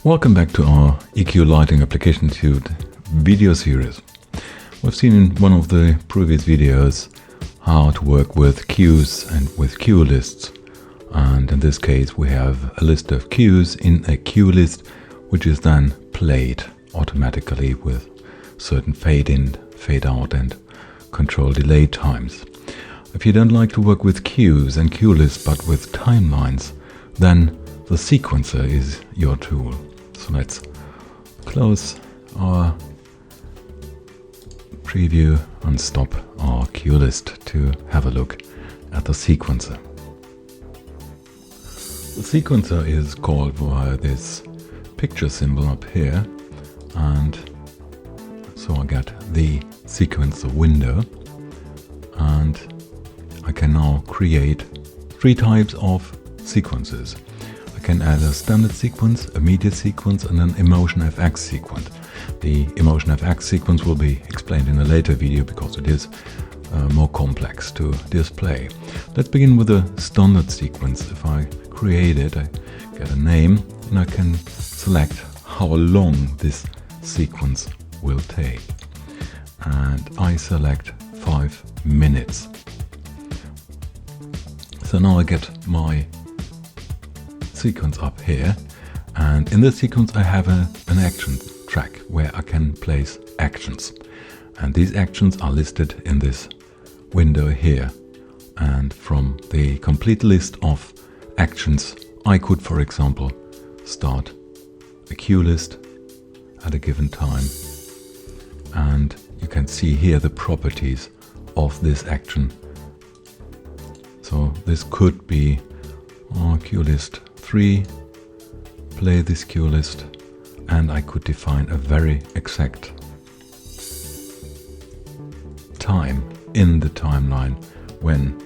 Welcome back to our EQ Lighting Application Tude video series. We've seen in one of the previous videos how to work with cues and with cue lists. And in this case we have a list of cues in a cue list, which is then played automatically with certain fade in, fade out and control delay times. If you don't like to work with cues and cue lists but with timelines, then the sequencer is your tool. So let's close our preview and stop our cue list to have a look at the sequencer. The sequencer is called via this picture symbol up here, and so I get the sequencer window, and I can now create three types of sequences. I can add a standard sequence, a media sequence and an emotion FX sequence. The emotion FX sequence will be explained in a later video because it is more complex to display. Let's begin with a standard sequence. If I create it, I get a name and I can select how long this sequence will take. And I select 5 minutes. So now I get my sequence up here, and in this sequence I have an action track where I can place actions, and these actions are listed in this window here. And from the complete list of actions I could, for example, start a cue list at a given time, and you can see here the properties of this action. So this could be cue list 3, play this cue list, and I could define a very exact time in the timeline when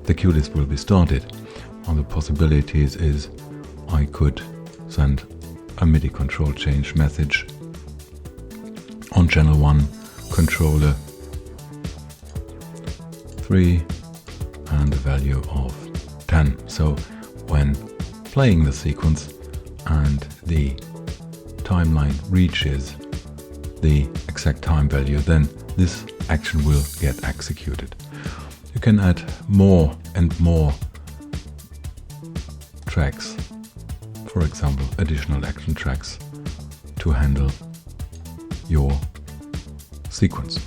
the cue list will be started. One of the possibilities is I could send a MIDI control change message on channel 1 controller 3 and a value of 10. So when playing the sequence and the timeline reaches the exact time value, then this action will get executed. You can add more and more tracks, for example additional action tracks, to handle your sequence.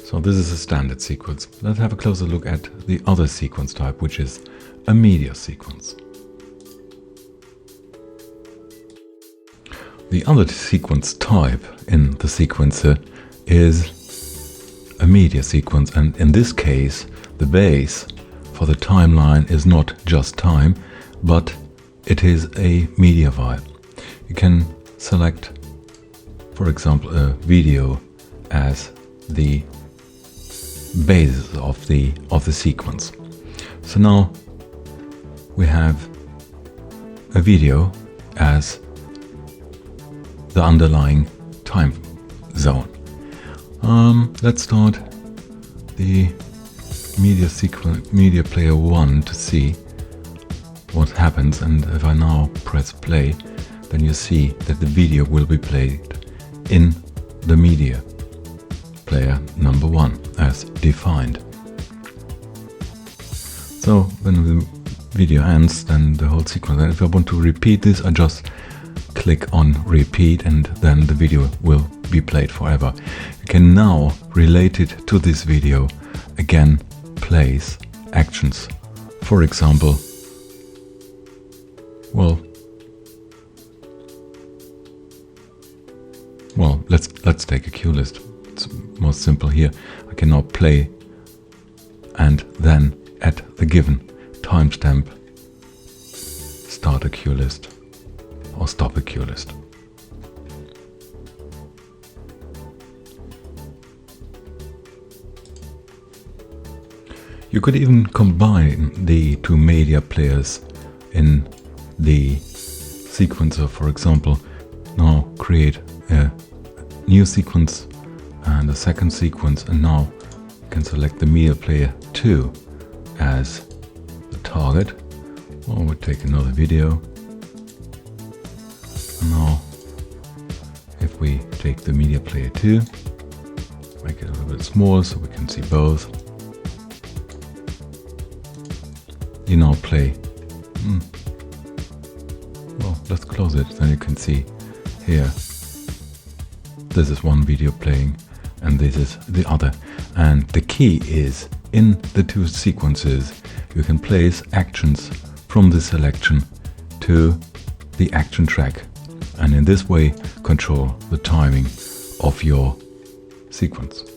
So this is a standard sequence. Let's have a closer look at the other sequence type, which is a media sequence. The other sequence type in the sequencer is a media sequence, and in this case the base for the timeline is not just time, but it is a media file. You can select, for example, a video as the basis of the sequence. So now we have a video as the underlying time zone. Let's start the media player 1 to see what happens, and if I now press play, then you see that the video will be played in the media player number 1 as defined. So when the video ends, then the whole sequence, and if I want to repeat this, I just click on repeat and then the video will be played forever. You can now relate it to this video, again place actions. For example, well let's take a cue list. It's most simple here. I can now play and then at the given timestamp start a cue list or stop a cue list. You could even combine the two media players in the sequencer. For example, now create a new sequence and a second sequence, and now you can select the media player 2 as the target. Or we'll take another video. Now, if we take the media player too, make it a little bit smaller so we can see both. You now play. Well, let's close it, then you can see here. This is one video playing and this is the other. And the key is, in the two sequences, you can place actions from the selection to the action track, and in this way control the timing of your sequence.